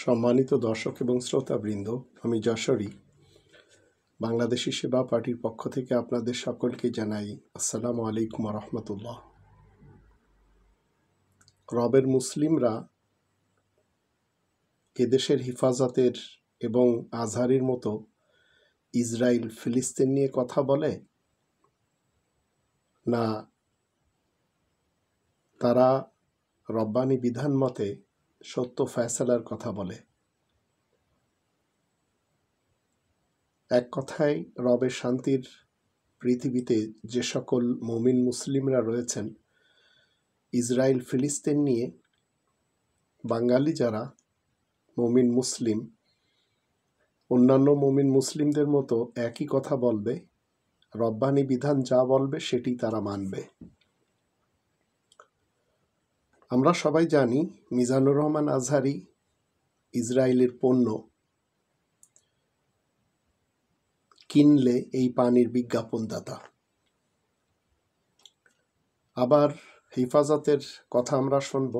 সম্মানিত দর্শক এবং শ্রোতাবৃন্দ, আমি যশোরী বাংলাদেশি সেবা পার্টির পক্ষ থেকে আপনাদের সকলকে জানাই আসসালামু আলাইকুম রহমতুল্লাহ। রবের মুসলিমরা এদেশের হিফাজতের এবং আজহারির মতো ইসরায়েল ফিলিস্তিন নিয়ে কথা বলে, না তারা রব্বানি বিধান মতে সত্য ফয়সালার কথা বলে? এক কথায়, রবের শান্তির পৃথিবীতে যে সকল মুমিন মুসলিমরা রয়েছেন, ইসরায়েল ফিলিস্তিন নিয়ে বাঙালি যারা মুমিন মুসলিম অন্যান্য মুমিন মুসলিমদের মতো একই কথা বলবে, রব্বানি বিধান যা বলবে সেটি তারা মানবে। আমরা সবাই জানি মিজানুর রহমান আজহারি ইসরায়েলের পণ্য কিনলে এই পানির বিজ্ঞাপনদাতা। আবার হেফাজতের কথা আমরা শুনব,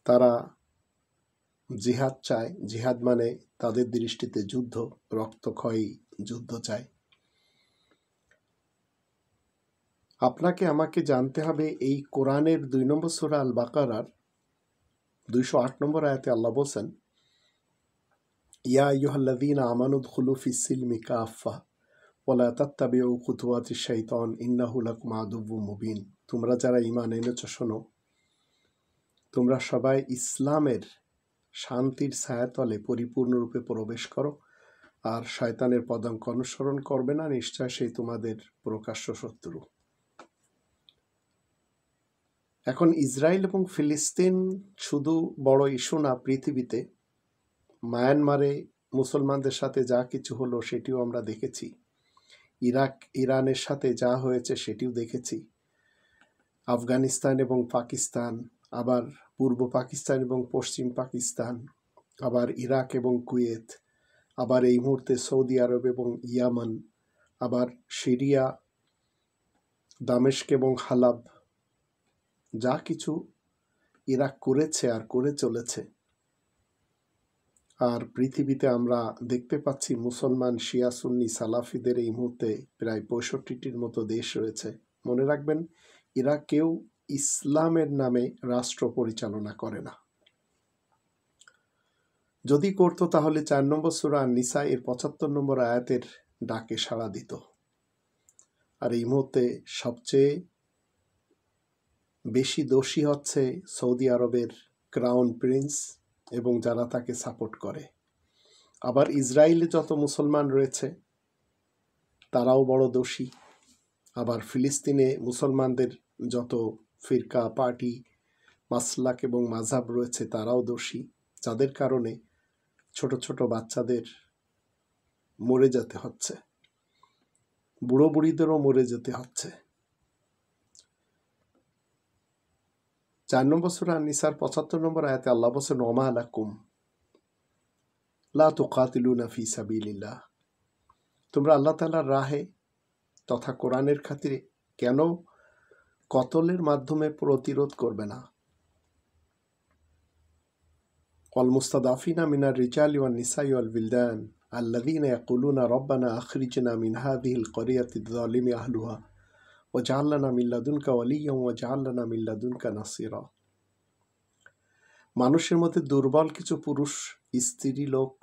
তারা জিহাদ চায়। জিহাদ মানে তাদের দৃষ্টিতে যুদ্ধ, রক্তক্ষয়ী যুদ্ধ চায়। আপনাকে আমাকে জানতে হবে, এই কোরআনের 2 নম্বর সূরা আল বাকারার 208 নম্বর আয়াতে আল্লাহ বলছেন, ইয়া আইয়ুহাল্লাযীনা আমানু উদখুলু ফিস-সিলমি কাফা ওয়া লা তাত্তাবিউ খুতুওয়াতিশ শাইতান ইন্নাহু লাকুম আদুউউম মুবিন। তোমরা যারা ঈমান এনেছো শোনো, তোমরা সবাই ইসলামের শান্তির ছায়াতলে পরিপূর্ণরূপে প্রবেশ করো, আর শয়তানের পদাঙ্ক অনুসরণ করবে না, নিশ্চয় সেই তোমাদের প্রকাশ্য শত্রু। এখন ইসরায়েল এবং ফিলিস্তিন শুধু বড় ইস্যু না পৃথিবীতে। মায়ানমারে মুসলমানদের সাথে যা কিছু হলো সেটিও আমরা দেখেছি। ইরানের সাথে যা হয়েছে সেটিও দেখেছি। আফগানিস্তান এবং পাকিস্তান, আবার পূর্ব পাকিস্তান এবং পশ্চিম পাকিস্তান, আবার ইরাক এবং কুয়েত, আবার এই মুহূর্তে সৌদি আরব এবং ইয়ামান, আবার সিরিয়া, দামেস্ক এবং হালাব, যা কিছু ইরাক করেছে আর করে চলেছে। আর পৃথিবীতে আমরা দেখতে পাচ্ছি মুসলমান শিয়া সুন্নি সালাফিদের এই মুহূর্তে প্রায় 65টির মতো দেশ রয়েছে। মনে রাখবেন, এরা কেউ ইসলামের নামে রাষ্ট্র পরিচালনা করে না। যদি করতো তাহলে 4 নম্বর সূরা আন-নিসা এর 75 নম্বর আয়াতের ডাকে সাড়া দিত। আর এই মুহূর্তে সবচেয়ে বেশি দোষী হচ্ছে সৌদি আরবের ক্রাউন প্রিন্স এবং যারা তাকে সাপোর্ট করে। আবার ইসরায়েলে যত মুসলমান রয়েছে তারাও বড় দোষী। আবার ফিলিস্তিনে মুসলমানদের যত ফিরকা, পার্টি, মাসলাক এবং মাযহাব রয়েছে তারাও দোষী, যাদের কারণে ছোট ছোট বাচ্চাদের মরে যেতে হচ্ছে, বুড়ো বুড়িদেরও মরে যেতে হচ্ছে। 4 নম্বর সূরা আন-নিসার 75 নম্বর আয়াতে আল্লাহ বলেন, ওমা লাকুম লা তুকাতিলুনা ফি সাবিলিল্লাহ। তোমরা আল্লাহ তাআলার রাহে তথা কোরআনের খাতিরে কেন কতলের মাধ্যমে প্রতিরোধ করবে না? ওয়াল মুস্তাদাফিনা মিনার রিজালি ওয়ান নিসাই ওয়াল বিলদান আল্লাযীনা ইয়াকুলুনা রব্বানা আখরিজনা মিন হাযিহিল ক্বরিয়াতিয যালিমি আহলুহা ওয়াজআল লানা মিন লাদুনকা ওয়ালিয়্যান ওয়াজআল লানা মিন লাদুনকা নাসীরা। মানুষের মধ্যে দুর্বল কিছু পুরুষ, স্ত্রী লোক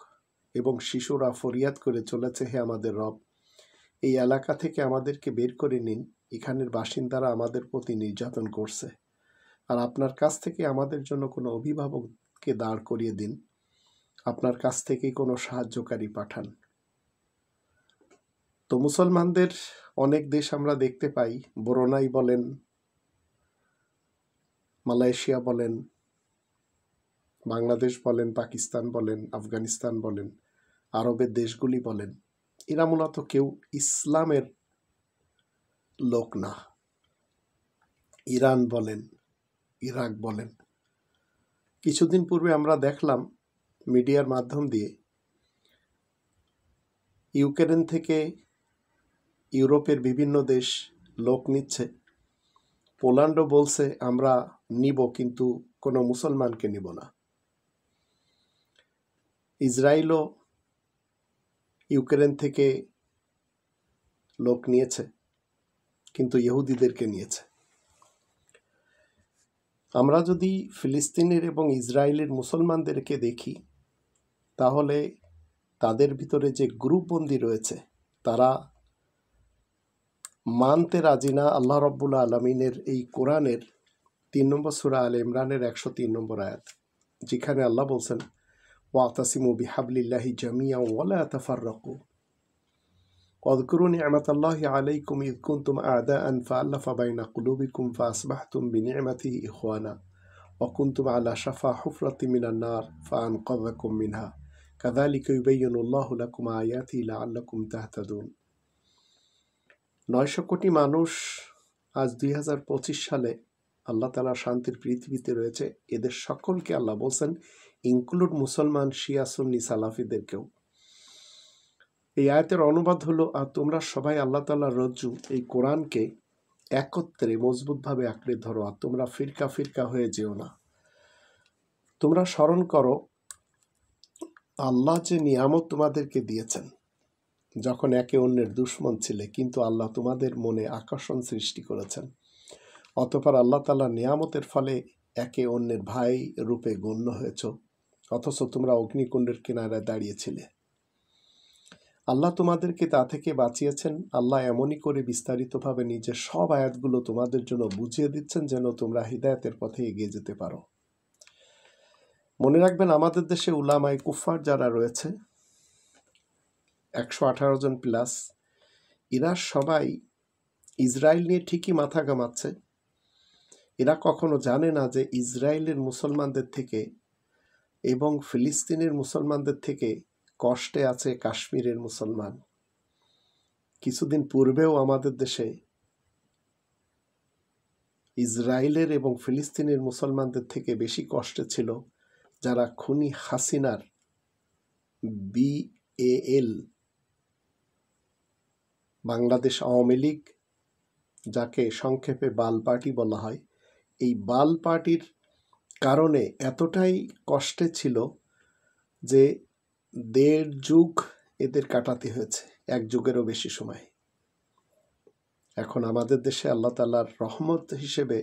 এবং শিশুরা ফরিয়াদ করে চলেছে, হে আমাদের রব, এই এলাকা থেকে আমাদেরকে বের করে নিন, এখানের বাসিন্দারা আমাদের প্রতি নির্যাতন করছে, আর আপনার কাছ থেকে আমাদের জন্য কোনো অভিভাবককে দাঁড় করিয়ে দিন, আপনার কাছ থেকেই কোনো সাহায্যকারী পাঠান। তো মুসলমানদের অনেক দেশ আমরা দেখতে পাই, ব্রুনাই বলেন, মালয়েশিয়া বলেন, বাংলাদেশ বলেন, পাকিস্তান বলেন, আফগানিস্তান বলেন, আরবের দেশগুলি বলেন, এরা মূলত কেউ ইসলামের লোক না। ইরান বলেন, ইরাক বলেন। কিছুদিন পূর্বে আমরা দেখলাম মিডিয়ার মাধ্যম দিয়ে ইউক্রেন থেকে ইউরোপের বিভিন্ন দেশ লোক নিচ্ছে। পোল্যান্ডও বলছে আমরা নিব, কিন্তু কোনো মুসলমানকে নিব না। ইসরায়েলও ইউক্রেন থেকে লোক নিয়েছে, কিন্তু ইহুদিদেরকে নিয়েছে। আমরা যদি ফিলিস্তিনের এবং ইসরায়েলের মুসলমানদেরকে দেখি, তাহলে তাদের ভিতরে যে গ্রুপবন্দি রয়েছে, তারা মানতে রাজি না আল্লাহ রব্বুল আলমিনের এই কোরআনের 3 নম্বর সূরা আলে ইমরানের 103 নম্বর আয়াত, যেখানে আল্লাহ বলছেন, ওয়াতাসিমু বিহাবলিল্লাহি জামিআন ওয়ালা তাফাররাকু ওয়াযকুরু নি'মাতাল্লাহি আলাইকুম ইয কুনতুম আ'দাআন ফাআল্লাফা বাইনা কুলুবিকুম ফাআসবাহতুম বিনি'মাতিহি ইখওয়ানা ওয়া কুনতুম আলা শাফা হুফরাতিন মিনান নার ফাআনকাযাকুম মিনহা কাযালিকা ইউবাইয়িনুল্লাহু লাকুম আয়াতিহি লাআল্লাকুম তাহতাদুন। 900 কোটি মানুষ আজ 2025 সালে আল্লাহ তাআলা শান্তির পৃথিবীতে রয়েছে। এদের সকলকে আল্লাহ বলছেন, ইনক্লুড মুসলমান, শিয়া, সুন্নি, সালাফিদেরকেও। এই আয়াতের অনুবাদ হলো, আর তোমরা সবাই আল্লাহ তাআলার রজ্জু, এই কোরআনকে একত্রে মজবুতভাবে আঁকড়ে ধরো, আর তোমরা ফিরকা ফিরকা হয়ে যেও না। তোমরা স্মরণ করো আল্লাহ যে নিয়ামত তোমাদেরকে দিয়েছেন, যখন একে অন্যের দুশ্মন ছিলে, কিন্তু আল্লাহ তোমাদের মনে আকর্ষণ সৃষ্টি করেছেন। অতঃপর আল্লাহ তাআলার নিয়ামতের ফলে একে অন্যের ভাই রূপে গণ্য হয়েছ, অথচ তোমরা অগ্নিকুণ্ডের কিনারায় দাঁড়িয়েছিলে। আল্লাহ তোমাদেরকে তা থেকে বাঁচিয়েছেন। আল্লাহ এমনই করে বিস্তারিতভাবে নিজের সব আয়াতগুলো তোমাদের জন্য বুঝিয়ে দিচ্ছেন, যেন তোমরা হিদায়াতের পথে এগিয়ে যেতে পারো। মনে রাখবেন, আমাদের দেশে উলামায়ে কুফফার যারা রয়েছে 118 জন প্লাস, এরা সবাই ইসরায়েল নিয়ে ঠিকই মাথা ঘামাচ্ছে। এরা কখনো জানে না যে ইসরায়েলের মুসলমানদের থেকে এবং ফিলিস্তিনের মুসলমানদের থেকে কষ্টে আছে কাশ্মীরের মুসলমান। কিছুদিন পূর্বেও আমাদের দেশে ইসরায়েলের এবং ফিলিস্তিনের মুসলমানদের থেকে বেশি কষ্টে ছিল যারা খুনি হাসিনার BAL, বাংলাদেশ আওয়ামী লীগ, যাকে সংক্ষেপে বাল পার্টি বলা হয়, এই বাল পার্টির কারণে এতটাই কষ্টে ছিল যে 1.5 যুগ এদের কাটাতে হয়েছে, 1 যুগেরও বেশি সময়। এখন আমাদের দেশে আল্লাহ তাআলার রহমত হিসেবে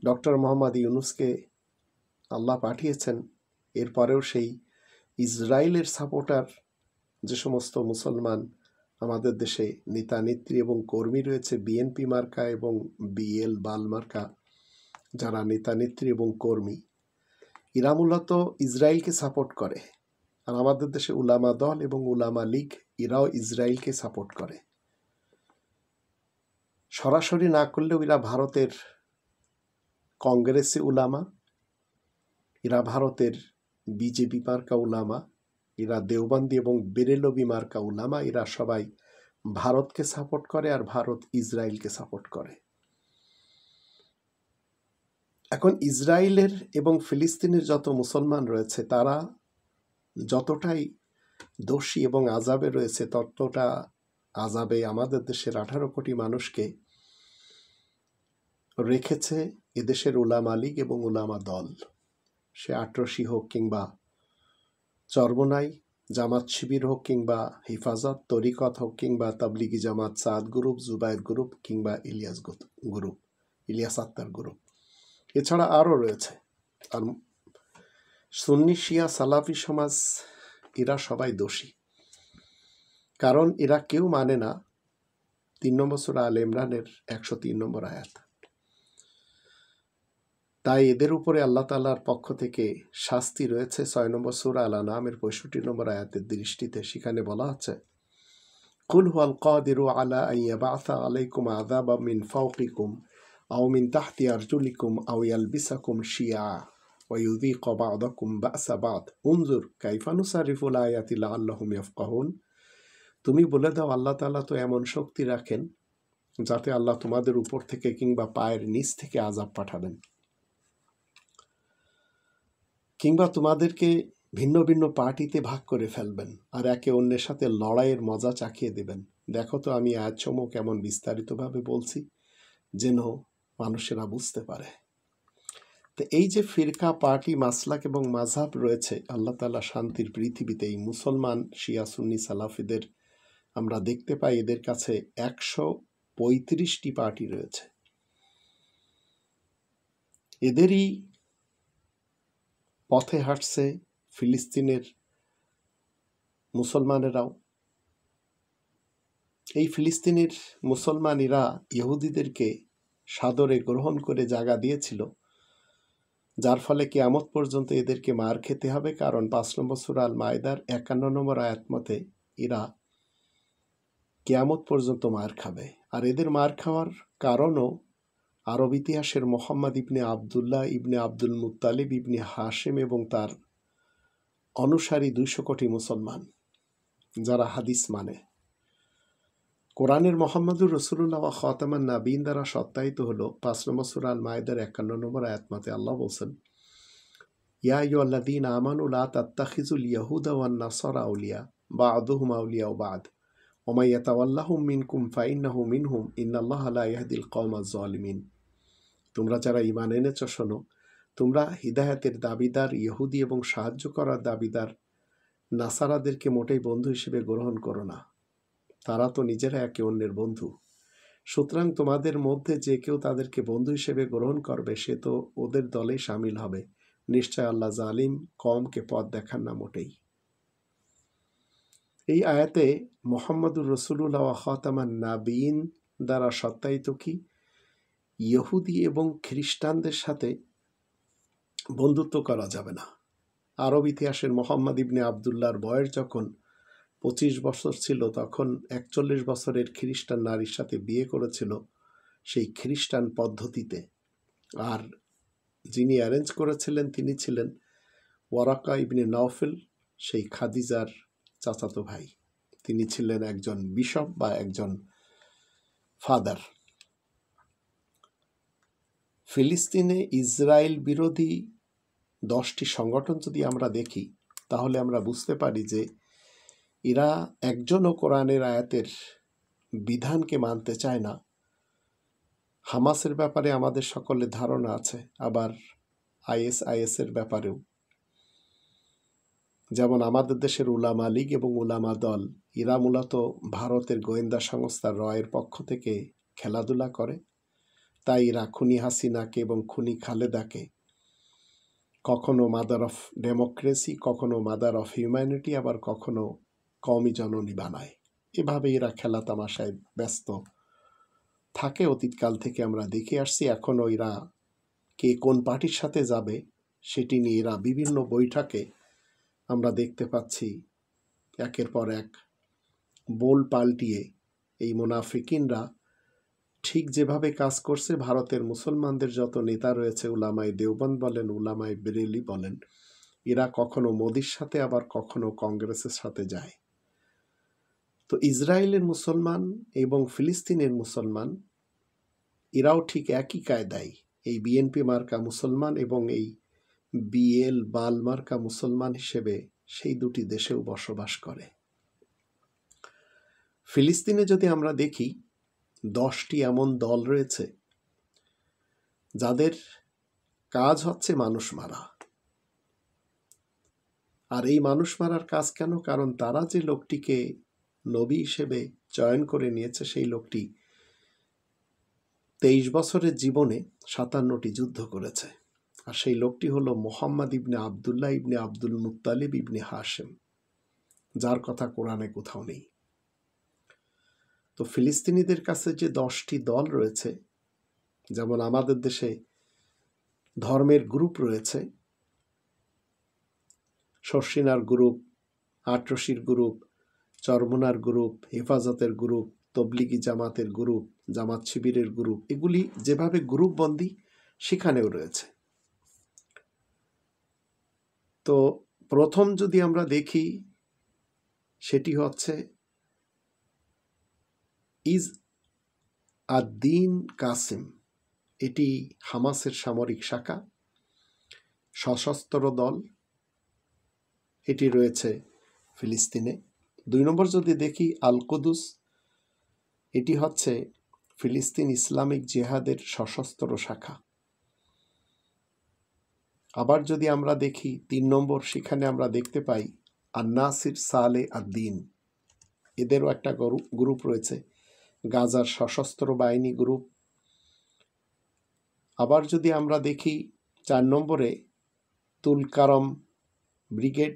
ডক্টর মোহাম্মদ ইউনূসকে আল্লাহ পাঠিয়েছেন। এরপরেও সেই ইসরায়েলের সাপোর্টার যে সমস্ত মুসলমান আমাদের দেশে নেতা নেত্রী এবং কর্মী রয়েছে, বিএনপি মার্কা এবং BL বাল মার্কা যারা নেতা নেত্রী এবং কর্মী, এরা মূলত ইসরায়েলকে সাপোর্ট করে। আর আমাদের দেশে উলামা দল এবং উলামা লীগ, এরাও ইসরায়েলকে সাপোর্ট করে। সরাসরি না করলেও এরা ভারতের কংগ্রেসি উলামা, এরা ভারতের বিজেপি মার্কা উলামা, এরা দেওবন্দি এবং বেরেলভি মার্কা উলামা, এরা সবাই ভারতকে সাপোর্ট করে আর ভারত ইসরায়েলকে সাপোর্ট করে। এখন ইসরায়েলের এবং ফিলিস্তিনের যত মুসলমান রয়েছে, তারা যতটাই দোষী এবং আযাবে রয়েছে, ততটা আযাবে আমাদের দেশের 18 কোটি মানুষকে রেখেছে এদেশের উলামা লীগ এবং উলামা দল। সে আটরশি হোক কিংবা চরমোনাই, জামাত শিবির হোক কিংবা হিফাজত, তরিকত হোক কিংবা তাবলিগি জামাত, সাদ গ্রুপ, জুবায়ের গ্রুপ কিংবা ইলিয়াস আক্তার গ্রুপ, এছাড়া আরও রয়েছে। আর সুন্নি, শিয়া, সালাফি সমাজ, এরা সবাই দোষী, কারণ এরা কেউ মানে না 3 নম্বর সূরা আলে ইমরানের 103 নম্বর আয়াত। তাই এদের উপরে আল্লাহ তাআলার পক্ষ থেকে শাস্তি রয়েছে 6 নম্বর সূরা আল আনআমের 65 নম্বর আয়াতের দৃষ্টিতে। সেখানে বলা হচ্ছে, কুল হুয়াল কাদিরু আলা আন ইয়াবআসা আলাইকুম আযাবাম মিন ফাওকিকুম আও মিন তাহতি আরজুলিকুম আও ইয়ালবিসাকুম শিয়া ওয়া ইউযীকা বা'দাকুম বা'সা বা'দ উনজুর কাইফা নুসাররিফুল আয়াতি লাআল্লাহুম ইয়াফকাহুন। তুমি বলে দাও, আল্লাহ তাআলা তো এমন শক্তি রাখেন যাতে আল্লাহ তোমাদের উপর থেকে কিংবা পায়ের নিচ থেকে আযাব পাঠাবেন, কিংবা তোমাদেরকে ভিন্ন ভিন্ন পার্টিতে ভাগ করে ফেলবেন আর একে অন্যের সাথে লড়াইয়ের মজা চাখিয়ে দেবেন। দেখো তো আমি আয়াতসমূহ কেমন বিস্তারিতভাবে বলছি, যেন মানুষেরা বুঝতে পারে। তো এই যে ফিরকা, পার্টি, মাসলাক এবং মাযহাব রয়েছে আল্লাহ তাআলা শান্তির পৃথিবীতে, এই মুসলমান শিয়া সুন্নি সালাফিদের আমরা দেখতে পাই এদের কাছে 135টি পার্টি রয়েছে। এদেরই পথে হাঁটছে ফিলিস্তিনের মুসলমানেরাও। এই ফিলিস্তিনের মুসলমানেরা ইহুদিদেরকে সাদরে গ্রহণ করে জায়গা দিয়েছিল, যার ফলে কিয়ামত পর্যন্ত এদেরকে মার খেতে হবে। কারণ 5 নম্বর সূরা আল মায়দার 51 নম্বর আয়াত মতে এরা কিয়ামত পর্যন্ত মার খাবে। আর এদের মার খাওয়ার কারণও আরব ইতিহাসের মোহাম্মদ ইবনে আবদুল্লাহ ইবনে আব্দুল মুত্তালিব ইবনে হাশেম এবং তার অনুসারী 200 কোটি মুসলমান যারা হাদিস মানে। কোরআনের মোহাম্মদুর রসুল্লাহ ওয়া খাতামান নাবিয়িন দ্বারা সত্যায়িত হলো 5 নম্বর সূরা আল মায়দার 51 নম্বর আয়াত মতে আল্লাহ বলছেন, ইয়া আইয়ুহাল্লাযীনা আমানু লা তাত্তাখিযুল ইয়াহুদা ওয়ান নাসারা আউলিয়া বা'দুহুম আউলিয়াউ বা'দ ওয়া মান ইয়াতাওয়াল্লাহুম মিনকুম ফাইন্নাহু মিনহুম ইন্নাল্লাহা লা ইয়াহদিল কওমাজ জালিমিন। তোমরা যারা ঈমান এনেছ শোনো, তোমরা হিদায়াতের দাবিদার ইহুদি এবং সাহায্য করার দাবিদার নাসারাদেরকে মোটেই বন্ধু হিসেবে গ্রহণ করো না, তারা তো নিজেরা একে অন্যের বন্ধু। সুতরাং তোমাদের মধ্যে যে কেউ তাদেরকে বন্ধু হিসেবে গ্রহণ করবে সে তো ওদের দলেই সামিল হবে। নিশ্চয় আল্লাহ জালিম কওমকে পথ দেখান না মোটেই। এই আয়াতে মুহাম্মদুর রাসূলুল্লাহ ওয়া খাতামান নাবিয়িন দ্বারা সত্যায়িত কি ইহুদি এবং খ্রিস্টানদের সাথে বন্ধুত্ব করা যাবে না। আরব ইতিহাসের মোহাম্মদ ইবনে আবদুল্লাহর বয়স যখন 25 বছর ছিল তখন 41 বছরের খ্রিস্টান নারীর সাথে বিয়ে করেছিল সেই খ্রিস্টান পদ্ধতিতে। আর যিনি অ্যারেঞ্জ করেছিলেন তিনি ছিলেন ওয়ারাকা ইবনে নওফেল, সেই খাদিজার চাচাতো ভাই। তিনি ছিলেন একজন বিশপ বা একজন ফাদার। ফিলিস্তিনে ইসরায়েল বিরোধী 10টি সংগঠন যদি আমরা দেখি তাহলে আমরা বুঝতে পারি যে এরা একজনও কোরআনের আয়াতের বিধানকে মানতে চায় না। হামাসের ব্যাপারে আমাদের সকলের ধারণা আছে, আবার আইএসআইএসের ব্যাপারেও। যেমন আমাদের দেশের উলামা লীগ এবং উলামা দল, এরা মূলত ভারতের গোয়েন্দা সংস্থা রয়ের পক্ষ থেকে খেলাধুলা করে। তাই এরা খুনি হাসিনাকে এবং খুনি খালেদাকে কখনো মাদার অফ ডেমোক্রেসি, কখনো মাদার অফ হিউম্যানিটি, আবার কখনো কওমি জননী বানায়। এভাবে এরা খেলা তামাশায় ব্যস্ত থাকে। অতীতকাল থেকে আমরা দেখে আসছি। এখনও এরা কে কোন পার্টির সাথে যাবে সেটি নিয়ে এরা বিভিন্ন বৈঠকে আমরা দেখতে পাচ্ছি একের পর এক বোল পাল্টিয়ে এই মুনাফিকিনরা ঠিক যেভাবে কাজ করছে। ভারতের মুসলমানদের যত নেতা রয়েছে, উলামায়ে দেওবন্দ বলেন, উলামায়ে বেরেলি বলেন, এরা কখনো মোদির সাথে আবার কখনো কংগ্রেসের সাথে যায়। তো ইসরায়েলের মুসলমান এবং ফিলিস্তিনের মুসলমান এরাও ঠিক একই কায়দায় এই বিএনপি মার্কা মুসলমান এবং এই বিএল বাল মার্কা মুসলমান হিসেবে সেই দুটি দেশেও বসবাস করে। ফিলিস্তিনে যদি আমরা দেখি 10টি এমন দল রয়েছে যাদের কাজ হচ্ছে মানুষ মারা। আর এই মানুষ মারার কাজ কেন? কারণ তারা যে লোকটিকে নবী হিসেবে চয়ন করে নিয়েছে সেই লোকটি 23 বছরের জীবনে 57টি যুদ্ধ করেছে। আর সেই লোকটি হলো মোহাম্মদ ইবনে আবদুল্লাহ ইবনে আব্দুল মুত্তালিব ইবনে হাশেম, যার কথা কোরআনে কোথাও নেই। তো ফিলিস্তিনিদের কাছে যে 10টি দল রয়েছে, যেমন আমাদের দেশে ধর্মের গ্রুপ রয়েছে, শর্ষিনার গ্রুপ, আটরশির গ্রুপ, চরমুনার গ্রুপ, হেফাজতের গ্রুপ, তবলিগি জামাতের গ্রুপ, জামাত শিবিরের গ্রুপ, এগুলি যেভাবে গ্রুপ বন্দী সেখানেও রয়েছে। তো প্রথম যদি আমরা দেখি সেটি হচ্ছে ইজ আদ-দ্বীন কাসেম। এটি হামাসের সামরিক শাখা, সশস্ত্র দল। এটি রয়েছে ফিলিস্তিনে। 2 নম্বর যদি দেখি আল কুদুস, এটি হচ্ছে ফিলিস্তিন ইসলামিক জিহাদের সশস্ত্র শাখা। আবার যদি আমরা দেখি 3 নম্বর, সেখানে আমরা দেখতে পাই আন-নাসির সালে আদ-দিন, এদেরও একটা গ্রুপ রয়েছে, গাজার সশস্ত্র বাহিনী গ্রুপ। আবার যদি আমরা দেখি 4 নম্বরে তুলকারম ব্রিগেড,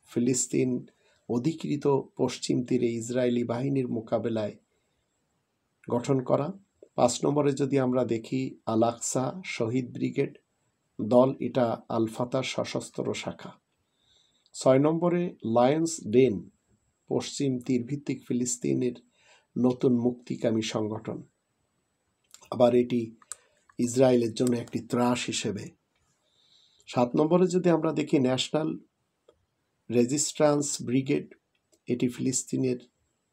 ফিলিস্তিন অধিকৃত পশ্চিম তীরে ইসরায়েলি বাহিনীর মোকাবেলায় গঠন করা। 5 নম্বরে যদি আমরা দেখি আল আকসা শহীদ ব্রিগেড দল, এটা আল ফাতার সশস্ত্র শাখা। 6 নম্বরে লায়ন্স ডেন, পশ্চিম তীরভিত্তিক ফিলিস্তিনের নতুন মুক্তিকামী সংগঠন, আবার এটি ইসরায়েলের জন্য একটি ত্রাস হিসেবে। 7 নম্বরে যদি আমরা দেখি ন্যাশনাল রেজিস্ট্যান্স ব্রিগেড, এটি ফিলিস্তিনের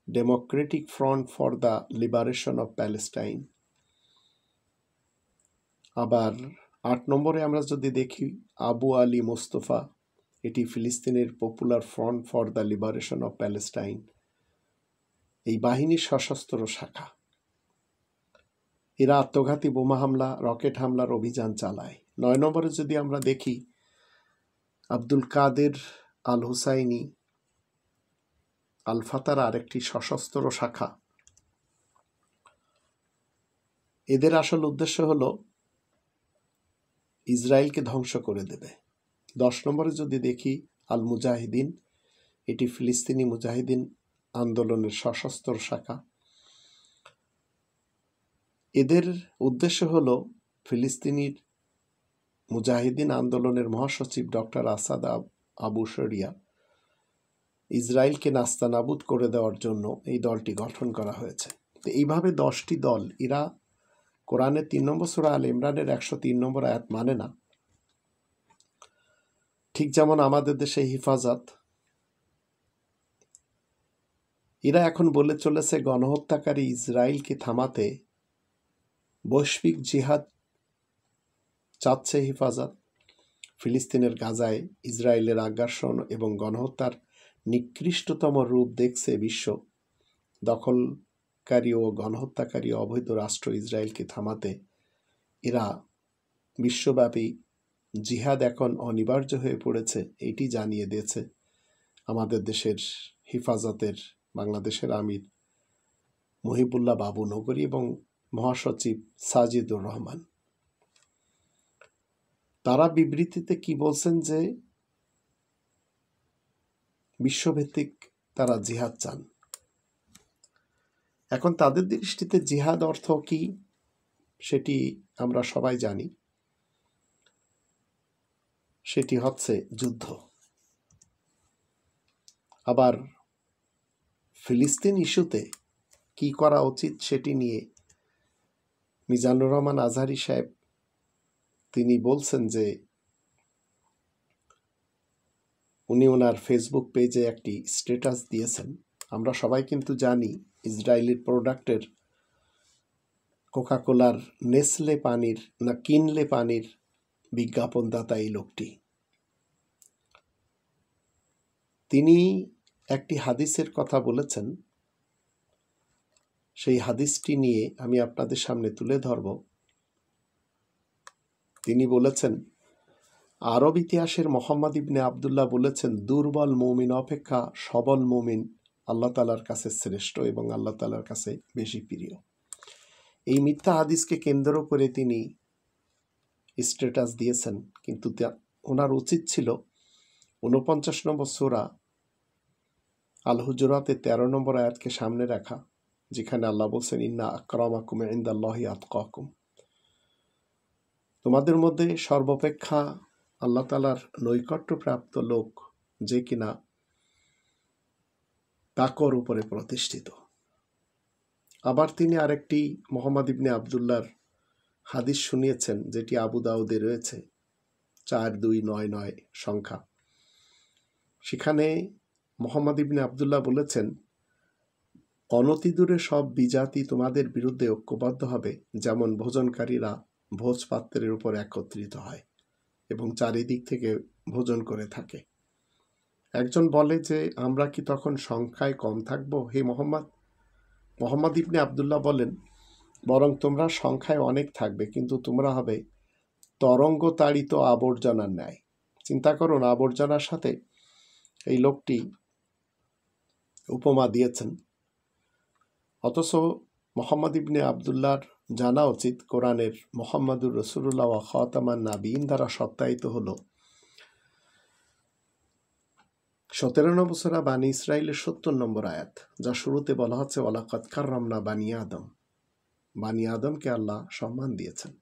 Democratic front for the liberation of Palestine. আবার 8 নম্বরে আমরা যদি দেখি আবু আলী মোস্তফা, এটি ফিলিস্তিনের popular front for the liberation of Palestine, এই বাহিনীর সশস্ত্র শাখা। এরা আত্মঘাতী বোমা হামলা, রকেট হামলার অভিযান চালায়। 9 নম্বরে যদি আমরা দেখি আব্দুল কাদের আল হুসাইনি, আল ফাতার আরেকটি সশস্ত্র শাখা। এদের আসল উদ্দেশ্য হলো ইসরায়েলকে ধ্বংস করে দেবে। 10 নম্বরে যদি দেখি আল মুজাহিদিন, এটি ফিলিস্তিনি মুজাহিদিন আন্দোলনের সশস্ত্র শাখা। এদের উদ্দেশ্য হলো ফিলিস্তিনির মুজাহিদিন আন্দোলনের মহাসচিব ডক্টর আসাদ আবু শরিয়া ইসরায়েলকে নাস্তানাবুদ করে দেওয়ার জন্য এই দলটি গঠন করা হয়েছে। তো এইভাবে 10টি দল, এরা কোরআনের 3 নম্বর সূরা আল ইমরানের 103 নম্বর আয়াত মানে না। ঠিক যেমন আমাদের দেশে হিফাজত, এরা এখন বলে চলেছে গণহত্যাকারী ইসরায়েলকে থামাতে বৈশ্বিক জিহাদ চাচ্ছে হিফাজত। ফিলিস্তিনের গাজায় ইসরায়েলের আগ্রাসন এবং গণহত্যার নিকৃষ্টতম রূপ দেখছে বিশ্ব। দখলকারী ও গণহত্যাকারী অবৈধ রাষ্ট্র ইসরায়েলকে থামাতে এরা বিশ্বব্যাপী জিহাদ এখন অনিবার্য হয়ে পড়েছে, এটি জানিয়ে দিয়েছে আমাদের দেশের হিফাজতের বাংলাদেশের আমির মহিবুল্লাহ বাবু নগরী এবং মহাসচিব সাজিদুর রহমান। তারা বিবৃতিতে কি বলছেন যে বিশ্বভিত্তিক তারা জিহাদ চান। এখন তাদের দৃষ্টিতে জিহাদ অর্থ কি সেটি আমরা সবাই জানি, সেটি হচ্ছে যুদ্ধ। আবার ফিলিস্তিন ইস্যুতে কি করা উচিত সেটি নিয়ে মিজানুর রহমান আজহারী সাহেব তিনি বলছেন যে উনি ওনার ফেসবুক পেজে একটি স্ট্যাটাস দিয়েছেন। আমরা সবাই কিন্তু জানি ইসরায়েলের প্রোডাক্টের কোকাকোলার নেসলে পানির না কিনলে পানির বিজ্ঞাপনদাতা এই লোকটি। তিনি একটি হাদিসের কথা বলেছেন, সেই হাদিসটি নিয়ে আমি আপনাদের সামনে তুলে ধরব। তিনি বলেছেন, আরব ইতিহাসের মোহাম্মদ ইবনে আবদুল্লাহ বলেছেন, দুর্বল মুমিন অপেক্ষা সবল মুমিন আল্লাহ তাআলার কাছে শ্রেষ্ঠ এবং আল্লাহ তাআলার কাছে বেশি প্রিয়। এই মিথ্যা হাদিসকে কেন্দ্র করে তিনি স্ট্যাটাস দিয়েছেন, কিন্তু ওনার উচিত ছিল 49 নম্বর সূরা আল হুজুরাতের 13 নম্বর আয়াতকে সামনে রাখা, যেখানে আল্লাহ বলছেন, ইন্না আকরামাকুম ইনদাল্লাহি আতকাকুম, তোমাদের মধ্যে সর্বাপেক্ষা আল্লাহ তাআলার নৈকট্যপ্রাপ্ত লোক যে কিনা তাকওয়ার উপরে প্রতিষ্ঠিত। আবার তিনি আরেকটি মোহাম্মদ ইবনে আবদুল্লাহর হাদিস শুনিয়েছেন, যেটি আবু দাউদে রয়েছে 4299 সংখ্যা। সেখানে মোহাম্মদ ইবনে আবদুল্লাহ বলেছেন, অনতিদূরে সব বিজাতি তোমাদের বিরুদ্ধে ঐক্যবদ্ধ হবে, যেমন ভোজনকারীরা ভোজপাত্রের উপর একত্রিত হয় এবং চারিদিক থেকে ভোজন করে থাকে। একজন বলে যে আমরা কি তখন সংখ্যায় কম থাকব হে মোহাম্মদ? মোহাম্মদ ইবনে আবদুল্লাহ বলেন, বরং তোমরা সংখ্যায় অনেক থাকবে, কিন্তু তোমরা হবে তরঙ্গ তাড়িত আবর্জনার ন্যায়। চিন্তা করুন, আবর্জনার সাথে এই লোকটি উপমা দিয়েছেন। অথচ মোহাম্মদ ইবনে আবদুল্লাহর জানা উচিত কোরআনের মোহাম্মদুর রসুল্লাহ ওয়া খাতামান নাবিয়িন দ্বারা সত্যায়িত হলো 17 নম্বর সূরা বানী ইসরাইলের 70 নম্বর আয়াত, যা শুরুতে বলা হচ্ছে ওয়ালাকাদ কাররামনা বানি আদম। বানি আদমকে আল্লাহ সম্মান দিয়েছেন।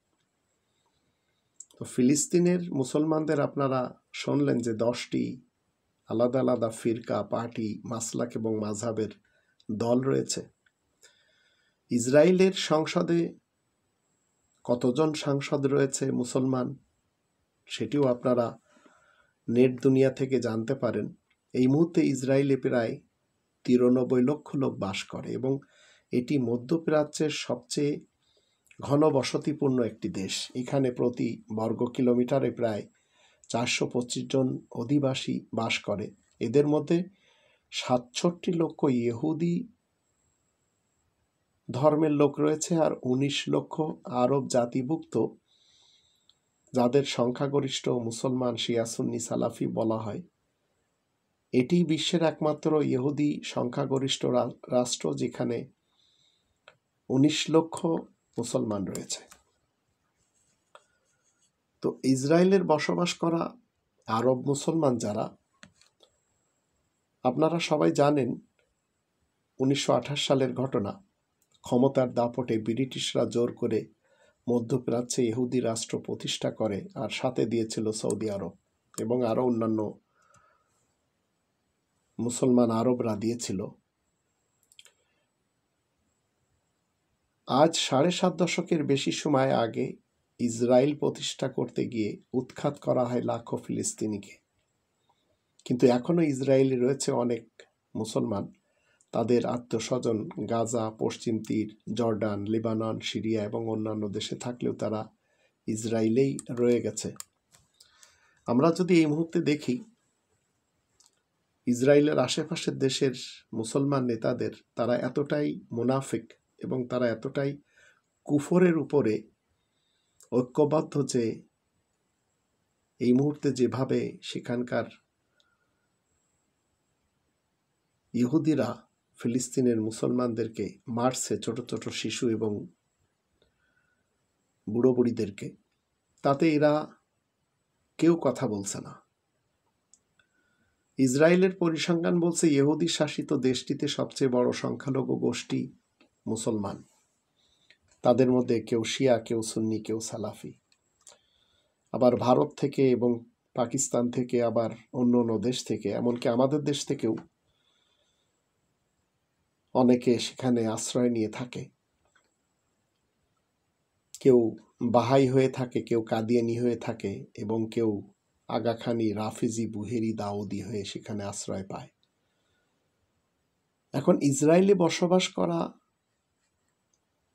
তো ফিলিস্তিনের মুসলমানদের আপনারা শুনলেন যে 10টি আলাদা আলাদা ফিরকা, পার্টি, মাসলাক এবং মাযহাবের দল রয়েছে। ইসরায়েলের সংসদে কতজন সাংসদ রয়েছে মুসলমান, সেটিও আপনারা নেট দুনিয়া থেকে জানতে পারেন। এই মুহূর্তে ইসরায়েলে প্রায় 93 লক্ষ লোক বাস করে এবং এটি মধ্যপ্রাচ্যের সবচেয়ে ঘনবসতিপূর্ণ একটি দেশ। এখানে প্রতি বর্গ কিলোমিটারে প্রায় 425 জন অধিবাসী বাস করে। এদের মধ্যে 67 লক্ষ ইহুদি ধর্মের লোক রয়েছে আর 19 লক্ষ আরব জাতিভুক্ত, যাদের সংখ্যাগরিষ্ঠ মুসলমান, শিয়া, সুন্নি, সালাফি বলা হয়। এটি বিশ্বের একমাত্র ইহুদি সংখ্যাগরিষ্ঠ রাষ্ট্র যেখানে 19 লক্ষ মুসলমান রয়েছে। তো ইসরায়েলের বসবাস করা আরব মুসলমান যারা, আপনারা সবাই জানেন 1928 সালের ঘটনা। ক্ষমতার দাপটে ব্রিটিশরা জোর করে মধ্যপ্রাচ্যে ইহুদি রাষ্ট্র প্রতিষ্ঠা করে আর সাথে দিয়েছিল সৌদি আরব এবং আরও অন্যান্য মুসলমান আরবরা দিয়েছিল। আজ 7.5 দশকের বেশি সময় আগে ইসরায়েল প্রতিষ্ঠা করতে গিয়ে উৎখাত করা হয় লাখো ফিলিস্তিনিকে। কিন্তু এখনও ইসরায়েলে রয়েছে অনেক মুসলমান, তাদের আত্মস্বজন গাজা, পশ্চিম তীর, জর্ডান, লেবানন, সিরিয়া এবং অন্যান্য দেশে থাকলেও তারা ইসরায়েলেই রয়ে গেছে। আমরা যদি এই মুহূর্তে দেখি ইসরায়েলের আশেপাশের দেশের মুসলমান নেতাদের, তারা এতটাই মুনাফিক এবং তারা এতটাই কুফরের উপরে ঐক্যবদ্ধ যে এই মুহূর্তে যেভাবে সেখানকার ইহুদিরা ফিলিস্তিনের মুসলমানদেরকে মারছে, ছোট ছোট শিশু এবং বুড়ো বুড়িদেরকে, তাতে এরা কেউ কথা বলছে না। ইসরায়েলের পরিসংখ্যান বলছে ইহুদি শাসিত দেশটিতে সবচেয়ে বড় সংখ্যালঘু গোষ্ঠী মুসলমান। তাদের মধ্যে কেউ শিয়া, কেউ সুন্নি, কেউ সালাফি। আবার ভারত থেকে এবং পাকিস্তান থেকে, আবার অন্য অন্য দেশ থেকে, এমনকি আমাদের দেশ থেকেও অনেকে সেখানে আশ্রয় নিয়ে থাকে। কেউ বাহাই হয়ে থাকে, কেউ কাদিয়ানি হয়ে থাকে এবং কেউ আগাখানি, রাফিজি, বুহেরি, দাউদি হয়ে সেখানে আশ্রয় পায়। এখন ইসরায়েলে বসবাস করা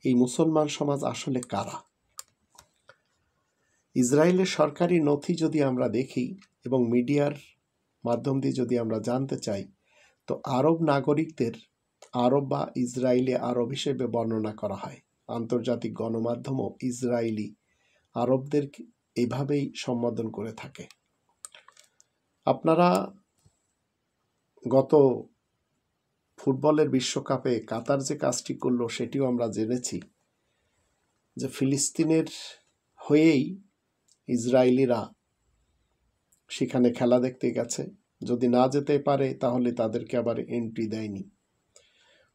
এই মুসলমান সমাজ আসলে কারা? ইসরায়েলের সরকারি নথি যদি আমরা দেখি এবং মিডিয়ার মাধ্যম দিয়ে যদি আমরা জানতে চাই, তো আরব নাগরিকদের আরব বা ইসরায়েলি আরব হিসেবে বর্ণনা করা হয়। আন্তর্জাতিক গণমাধ্যমও ইসরায়েলি আরবদের এভাবেই সম্বোধন করে থাকে। আপনারা গত ফুটবলের বিশ্বকাপে কাতার যে কাজটি করলো সেটিও আমরা জেনেছি, যে ফিলিস্তিনের হয়েই ইসরায়েলিরা সেখানে খেলা দেখতে গেছে। যদি না যেতে পারে তাহলে তাদেরকে আবার এন্ট্রি দেয়নি।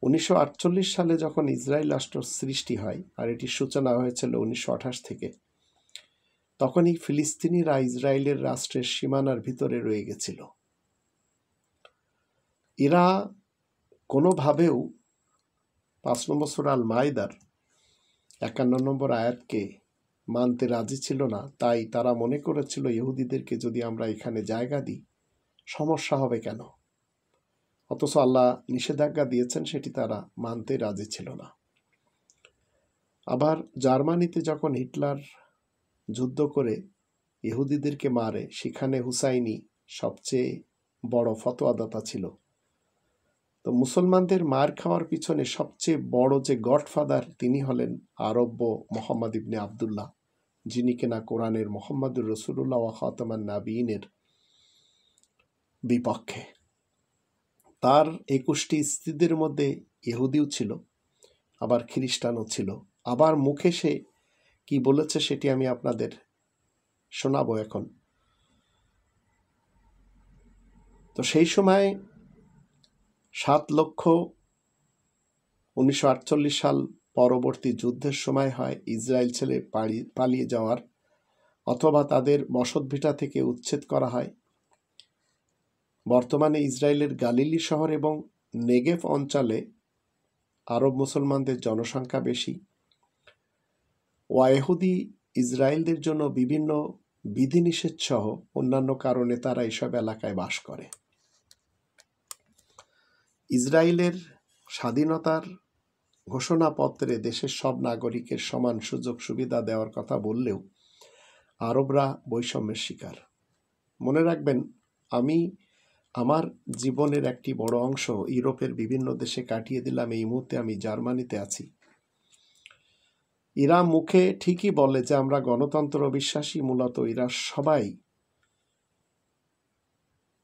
1948 সালে যখন ইসরায়েল রাষ্ট্র সৃষ্টি হয়, আর এটির সূচনা হয়েছিল 1928 থেকে, তখনই ফিলিস্তিনিরা ইসরায়েলের রাষ্ট্রের সীমানার ভিতরে রয়ে গেছিল। এরা কোনোভাবেও 5 নম্বর সূরা আল মাইদার 51 নম্বর আয়াতকে মানতে রাজি ছিল না। তাই তারা মনে করেছিল ইহুদিদেরকে যদি আমরা এখানে জায়গা দিই সমস্যা হবে কেন, অথচ আল্লাহ নিষেধাজ্ঞা দিয়েছেন, সেটি তারা মানতে রাজি ছিল না। আবার জার্মানিতে যখন হিটলার যুদ্ধ করে ইহুদিদেরকে মারে, সেখানে হুসাইনি সবচেয়ে বড় ফতোয়াদাতা ছিল। তো মুসলমানদের মার খাওয়ার পিছনে সবচেয়ে বড় যে গডফাদার, তিনি হলেন আরব্য মোহাম্মদ ইবনে আবদুল্লাহ। যিনি কিনা কোরআনের মোহাম্মদুর রসুল্লাহ ওয়া খাতামান নাবিয়িনের বিপক্ষে। তার 21টি স্ত্রীদের মধ্যে ইহুদিও ছিল, আবার খ্রিস্টানও ছিল। আবার মুখে সে কি বলেছে সেটি আমি আপনাদের শোনাবো এখন। তো সেই সময় 7,1948 সাল পরবর্তী যুদ্ধের সময় হয় ইসরায়েল ছেড়ে পালিয়ে যাওয়ার, অথবা তাদের বসতভিটা থেকে উচ্ছেদ করা হয়। বর্তমানে ইসরায়েলের গালিলি শহর এবং নেগেভ অঞ্চলে আরব মুসলমানদের জনসংখ্যা বেশি। ওয়াইহুদি ইসরায়েলদের জন্য বিভিন্ন বিধিনিষেধ সহ অন্যান্য কারণে তারা এসব এলাকায় বাস করে। ইসরায়েলের স্বাধীনতার ঘোষণাপত্রে দেশের সব নাগরিকের সমান সুযোগ সুবিধা দেওয়ার কথা বললেও আরবরা বৈষম্যের শিকার। মনে রাখবেন, আমি আমার জীবনের একটি বড় অংশ ইউরোপের বিভিন্ন দেশে কাটিয়ে দিলাম। এই মুহূর্তে আমি জার্মানিতে আছি। এরা মুখে ঠিকই বলে যে আমরা গণতন্ত্র বিশ্বাসী, মূলত এরা সবাই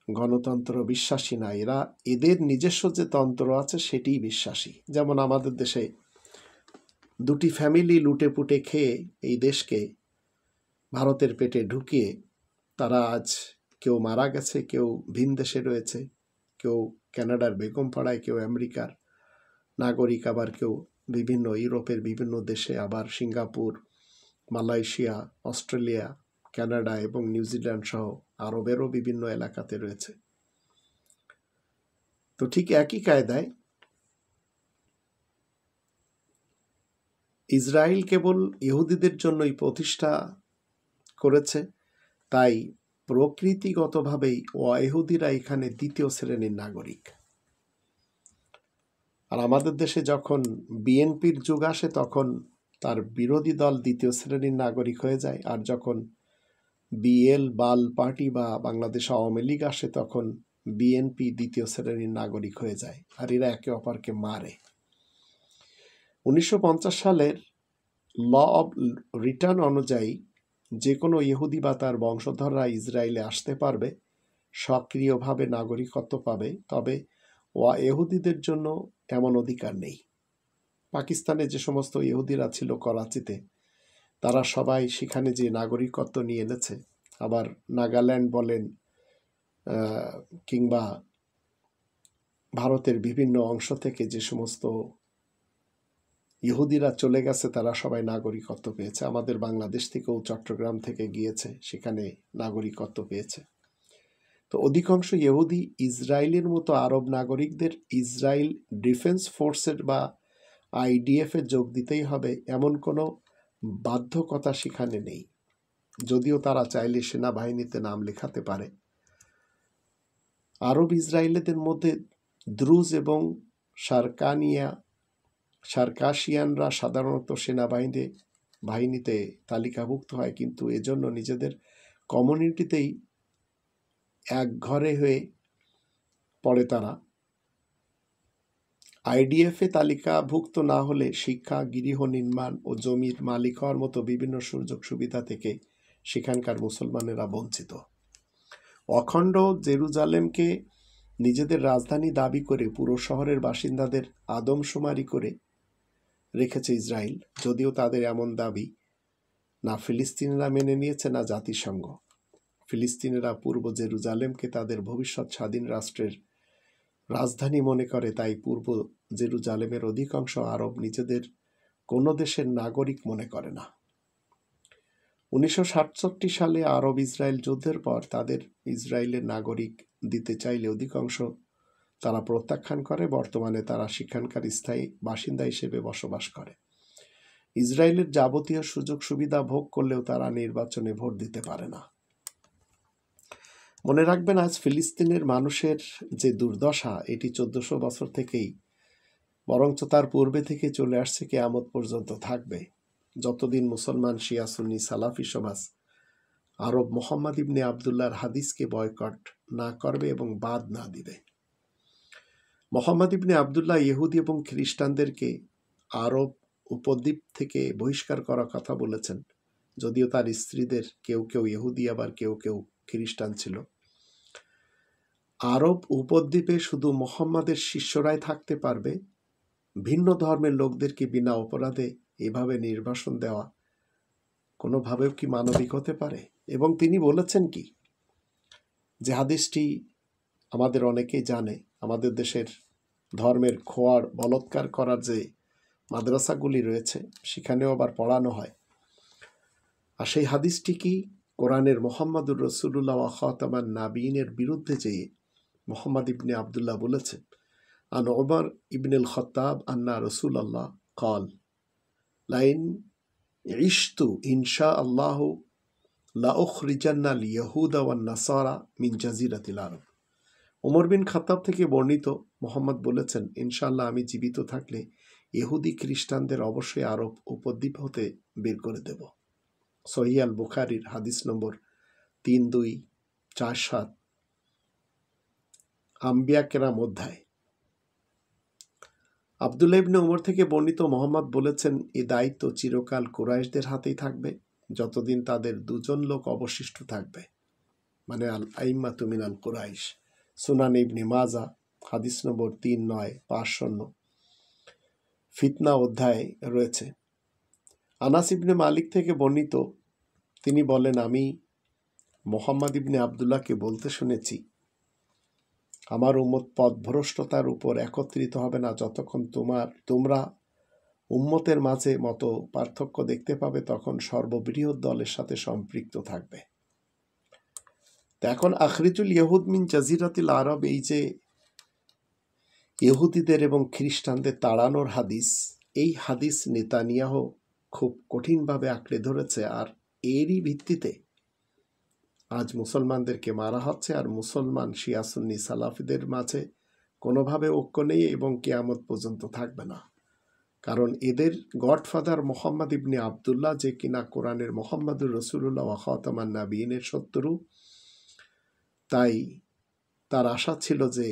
গণতন্ত্র বিশ্বাসী না। এরা এদের নিজস্ব যে তন্ত্র আছে সেটিই বিশ্বাসী। যেমন আমাদের দেশে দুটি ফ্যামিলি লুটে পুটে খেয়ে এই দেশকে ভারতের পেটে ঢুকিয়ে তারা আজ কেউ মারা গেছে, কেউ ভিন দেশে রয়েছে, কেউ কানাডার বেগমপাড়ায়, কেউ আমেরিকার নাগরিক, আবার কেউ বিভিন্ন ইউরোপের বিভিন্ন দেশে, আবার সিঙ্গাপুর, মালয়েশিয়া, অস্ট্রেলিয়া, কানাডা এবং নিউজিল্যান্ড সহ আরবেরও বিভিন্ন এলাকাতে রয়েছে। তো ঠিক একই কায়দায় ইসরায়েল কেবল ইহুদিদের জন্যই প্রতিষ্ঠা করেছে, তাই প্রকৃতিগতভাবেই অইহুদিরা এখানে দ্বিতীয় শ্রেণীর নাগরিক। আর আমাদের দেশে যখন বিএনপির যুগ আসে তখন তার বিরোধী দল দ্বিতীয় শ্রেণীর নাগরিক হয়ে যায়, আর যখন বিএল বাল পার্টি বা বাংলাদেশ আওয়ামী লীগ আসে তখন বিএনপি দ্বিতীয় শ্রেণীর নাগরিক হয়ে যায়, আর এরা একে অপরকে মারে। 1950 সালের ল অব রিটার্ন অনুযায়ী যে কোনো ইহুদি বা তার বংশধররা ইসরায়েলে আসতে পারবে, সক্রিয়ভাবে নাগরিকত্ব পাবে, তবে ইহুদিদের জন্য এমন অধিকার নেই। পাকিস্তানে যে সমস্ত ইহুদিরা ছিল করাচিতে, তারা সবাই সেখানে যে নাগরিকত্ব নিয়ে এনেছে। আবার নাগাল্যান্ড বলেন কিংবা ভারতের বিভিন্ন অংশ থেকে যে সমস্ত ইহুদিরা চলে গেছে তারা সবাই নাগরিকত্ব পেয়েছে। আমাদের বাংলাদেশ থেকেও চট্টগ্রাম থেকে গিয়েছে, সেখানে নাগরিকত্ব পেয়েছে। তো অধিকাংশ ইহুদি ইসরায়েলের মতো আরব নাগরিকদের ইসরায়েল ডিফেন্স ফোর্সের বা আইডিএফে যোগ দিতেই হবে এমন কোনো বাধ্যকতা সেখানে নেই, যদিও তারা চাইলে সেনাবাহিনীতে নাম লেখাতে পারে। আরব ইসরায়েলিদের মধ্যে দ্রুজ এবং সার্কাশিয়ানরা সাধারণত সেনাবাহিনীতে তালিকাভুক্ত হয়, কিন্তু এজন্য নিজেদের কমিউনিটিতেই এক ঘরে হয়ে পড়ে তারা। আইডিএফে তালিকাভুক্ত না হলে শিক্ষা, গৃহ নির্মাণ ও জমির মালিক হওয়ার মতো বিভিন্ন সুযোগ সুবিধা থেকে সেখানকার মুসলমানেরা বঞ্চিত। অখণ্ড জেরুজালেমকে নিজেদের রাজধানী দাবি করে পুরো শহরের বাসিন্দাদের আদমশুমারি করে রেখেছে ইসরায়েল, যদিও তাদের এমন দাবি না ফিলিস্তিনিরা মেনে নিয়েছে না জাতিসংঘ। ফিলিস্তিনিরা পূর্ব জেরুজালেমকে তাদের ভবিষ্যৎ স্বাধীন রাষ্ট্রের রাজধানী মনে করে, তাই পূর্ব জেরুজালেমের অধিকাংশ আরব নিজেদের কোনো দেশের নাগরিক মনে করে না। 1967 সালে আরব ইসরায়েল যুদ্ধের পর তাদের ইসরায়েলের নাগরিক দিতে চাইলে অধিকাংশ তারা প্রত্যাখ্যান করে। বর্তমানে তারা সেখানকার স্থায়ী বাসিন্দা হিসেবে বসবাস করে। ইসরায়েলের যাবতীয় সুযোগ সুবিধা ভোগ করলেও তারা নির্বাচনে ভোট দিতে পারে না। মনে রাখবেন, আজ ফিলিস্তিনের মানুষের যে দুর্দশা এটি 1400 বছর থেকেই, বরঞ্চ তার পূর্বে থেকে চলে আসছে, কিয়ামত পর্যন্ত থাকবে। যতদিন মুসলমান, শিয়া, সুন্নি, সালাফি সমাজ আরব মোহাম্মদ ইবনে আবদুল্লাহর হাদিসকে বয়কট না করবে এবং বাদ না দিবে। মোহাম্মদ ইবনে আবদুল্লাহ ইহুদি এবং খ্রিস্টানদেরকে আরব উপদ্বীপ থেকে বহিষ্কার করার কথা বলেছেন, যদিও তার স্ত্রীদের কেউ কেউ ইহুদি আবার কেউ কেউ খ্রিস্টান ছিল। আরব উপদ্বীপে শুধু মোহাম্মদের শিষ্যরাই থাকতে পারবে, ভিন্ন ধর্মের লোকদেরকে বিনা অপরাধে এভাবে নির্বাসন দেওয়া কোনোভাবেও কি মানবিক হতে পারে? এবং তিনি বলেছেন কি, যে হাদিসটি আমাদের অনেকেই জানে, আমাদের দেশের ধর্মের খোয়ার বলৎকার করার যে মাদ্রাসাগুলি রয়েছে সেখানেও আবার পড়ানো হয়। আর সেই হাদিসটি কি, কোরআনের মোহাম্মদুর রসুল্লাহ ওয়া খাতামান নাবিয়িনের বিরুদ্ধে যেয়ে মোহাম্মদ ইবনে আবদুল্লাহ বলেছেন, আন ওমর ইবনুল খাত্তাব আন্না রসুলাল্লাহ ক্বাল লাইন ইশতু ইনশা আল্লাহ লাউখরিজান্নাল ইয়াহুদা ওয়ান নাসারা মিন জাজিরাতিল আরব। ওমর বিন খাত্তাব থেকে বর্ণিত, মোহাম্মদ বলেছেন, ইনশাআল্লাহ আমি জীবিত থাকলে ইহুদি খ্রিস্টানদের অবশ্যই আরব উপদ্বীপ হতে বের করে দেব। সহিহ আল বুখারীর হাদিস নম্বর 3247, আম্বিয়া কেরাম অধ্যায়। আব্দুল্লাহ ইবনে উমর থেকে বর্ণিত, মোহাম্মদ বলেছেন, এই দায়িত্ব চিরকাল কুরাইশদের হাতেই থাকবে যতদিন তাদের দুজন লোক অবশিষ্ট থাকবে, মানে আল আইম্মাতু মিনাল কুরাইশ। সুনান ইবনে মাজা হাদিস নম্বর 3950, ফিতনা অধ্যায় রয়েছে। আনাস ইবনে মালিক থেকে বর্ণিত, তিনি বলেন, আমি মোহাম্মদ ইবনে আবদুল্লাহকে বলতে শুনেছি, আমার উম্মত পথভ্রষ্টতার উপর একত্রিত হবে না যতক্ষণ তোমরা উম্মতের মাঝে মতো পার্থক্য দেখতে পাবে, তখন সর্ববৃহৎ দলের সাথে সম্পৃক্ত থাকবে। তো এখন আখরিজুল ইহুদ মিন জাজিরাতিল আরব, এই যে ইহুদিদের এবং খ্রিস্টানদের তাড়ানোর হাদিস, এই হাদিস নেতানিয়াহু খুব কঠিনভাবে আঁকড়ে ধরেছে। আর এরই ভিত্তিতে আজ মুসলমানদেরকে মারা হচ্ছে। আর মুসলমান শিয়া সুন্নি সালাফিদের মাঝে কোনোভাবে ঐক্য নেই এবং কিয়ামত পর্যন্ত থাকবে না। কারণ এদের গডফাদার মোহাম্মদ ইবনে আবদুল্লাহ, যে কিনা কোরআনের মোহাম্মদুর রসুল্লাহ ওয়া খাতামান নাবিয়িনের শত্রু, তাই তার আশা ছিল যে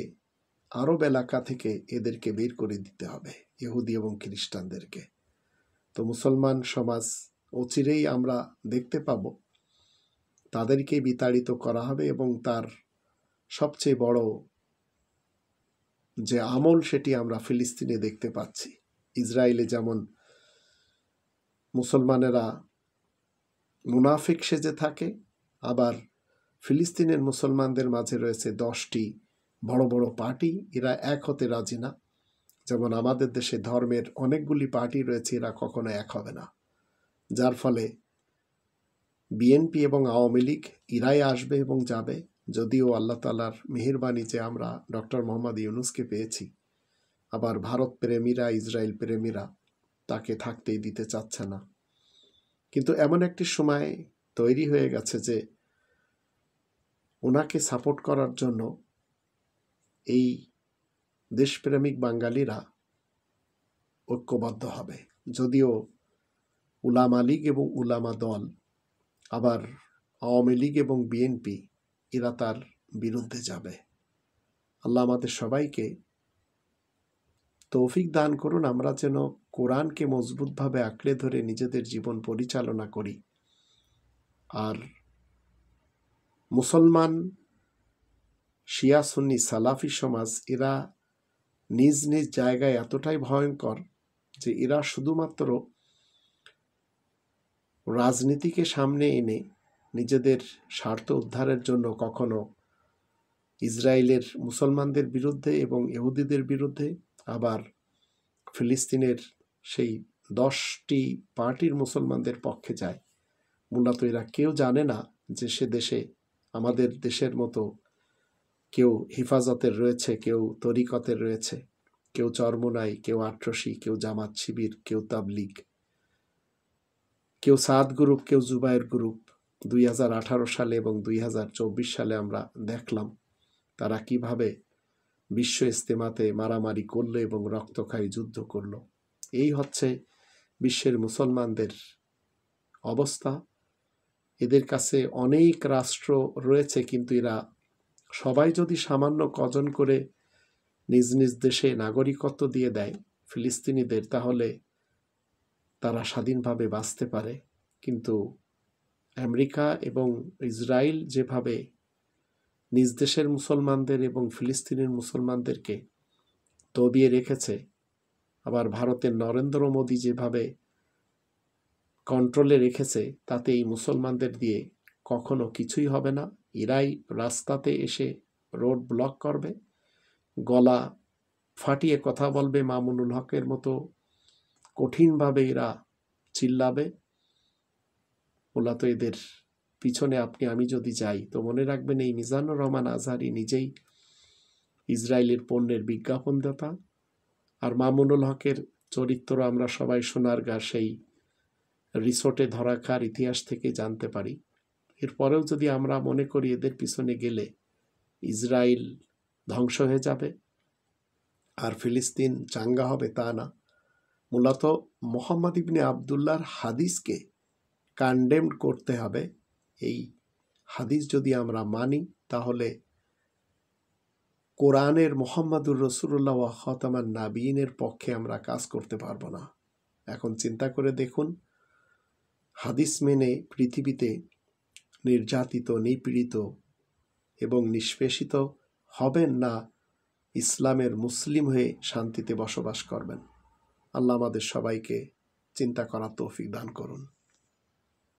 আরব এলাকা থেকে এদেরকে বের করে দিতে হবে, ইহুদি এবং খ্রিস্টানদেরকে। তো মুসলমান সমাজ অচিরেই আমরা দেখতে পাব তাদেরকে বিতাড়িত করা হবে, এবং তার সবচেয়ে বড় যে আমল সেটি আমরা ফিলিস্তিনে দেখতে পাচ্ছি। ইসরায়েলে যেমন মুসলমানেরা মুনাফিক সেজে থাকে, আবার ফিলিস্তিনের মুসলমানদের মাঝে রয়েছে 10টি বড় বড় পার্টি, এরা এক হতে রাজি না। যেমন আমাদের দেশে ধর্মের অনেকগুলি পার্টি রয়েছে, এরা কখনো এক হবে না, যার ফলে বিএনপি এবং আওয়ামী লীগ এরাই আসবে এবং যাবে। যদিও আল্লাহ তাআলার মেহেরবানি যে আমরা ডক্টর মোহাম্মদ ইউনূসকে পেয়েছি, আবার ভারত প্রেমীরা, ইসরায়েল প্রেমীরা তাকে থাকতেই দিতে চাচ্ছে না। কিন্তু এমন একটি সময় তৈরি হয়ে গেছে যে ওনাকে সাপোর্ট করার জন্য এই দেশপ্রেমিক বাঙালিরা ঐক্যবদ্ধ হবে। যদিও উলামা লীগ এবং উলামা দল, আবার আওয়ামী লীগ এবং বিএনপি, এরা তার বিরুদ্ধে যাবে। আল্লাহ আমাদের সবাইকে তৌফিক দান করুন, আমরা যেন কোরআনকে মজবুতভাবে আঁকড়ে ধরে নিজেদের জীবন পরিচালনা করি। আর মুসলমান শিয়া সুন্নি সালাফি সমাজ, এরা নিজ নিজ জায়গায় এতটাই ভয়ঙ্কর যে এরা শুধুমাত্র রাজনীতিকে সামনে এনে নিজেদের স্বার্থ উদ্ধারের জন্য কখনো ইসরায়েলের মুসলমানদের বিরুদ্ধে এবং ইহুদিদের বিরুদ্ধে, আবার ফিলিস্তিনের সেই 10টি পার্টির মুসলমানদের পক্ষে যায়। মূলত এরা কেউ জানে না যে সে দেশে আমাদের দেশের মতো কেউ হেফাজতের রয়েছে, কেউ তরিকতের রয়েছে, কেউ চরমোনাই, কেউ আট্রসি, কেউ জামাত শিবির, কেউ তাবলিগ, কেউ সাদ গ্রুপ, কেউ জুবায়ের গ্রুপ। 2018 সালে এবং 2024 সালে আমরা দেখলাম তারা কিভাবে বিশ্ব ইজতেমাতে মারামারি করলো এবং রক্তক্ষয়ী যুদ্ধ করলো। এই হচ্ছে বিশ্বের মুসলমানদের অবস্থা। এদের কাছে অনেক রাষ্ট্র রয়েছে, কিন্তু এরা সবাই যদি সামান্য কজন করে নিজ নিজ দেশে নাগরিকত্ব দিয়ে দেয় ফিলিস্তিনিদের, তাহলে তারা স্বাধীনভাবে বাঁচতে পারে। কিন্তু আমেরিকা এবং ইসরায়েল যেভাবে নিজ দেশের মুসলমানদের এবং ফিলিস্তিনের মুসলমানদেরকে দবিয়ে রেখেছে, আবার ভারতের নরেন্দ্র মোদী যেভাবে কন্ট্রোলে রেখেছে, তাতে এই মুসলমানদের দিয়ে কখনো কিছুই হবে না। এরাই রাস্তাতে এসে রোড ব্লক করবে, গলা ফাটিয়ে কথা বলবে, মামুনুল হকের মতো কঠিনভাবে এরা চিল্লাবে। মূলত এদের পিছনে আপনি আমি যদি যাই, তো মনে রাখবেন এই মিজানুর রহমান আজহারি নিজেই ইসরায়েলের পণ্যের বিজ্ঞাপনদাতা। আর মামুনুল হকের চরিত্র আমরা সবাই সোনারগাঁ সেই রিসোর্টে ধরা খাওয়ার ইতিহাস থেকে জানতে পারি। এরপরেও যদি আমরা মনে করি এদের পিছনে গেলে ইসরায়েল ধ্বংস হয়ে যাবে আর ফিলিস্তিন চাঙ্গা হবে, তা না। মূলত মোহাম্মদ ইবনে আবদুল্লাহর হাদিসকে কন্ডেমড করতে হবে। এই হাদিস যদি আমরা মানি, তাহলে কোরআনের মোহাম্মদুর রসুল্লাহ ওয়া খাতামান নাবিয়িনের পক্ষে আমরা কাজ করতে পারবো না। এখন চিন্তা করে দেখুন, হাদিস মেনে পৃথিবীতে নির্যাতিত, নিপীড়িত এবং নিষ্পেষিত হবেন, না ইসলামের মুসলিম হয়ে শান্তিতে বসবাস করবেন? আল্লাহ আমাদের সবাইকে চিন্তা করার তৌফিক দান করুন।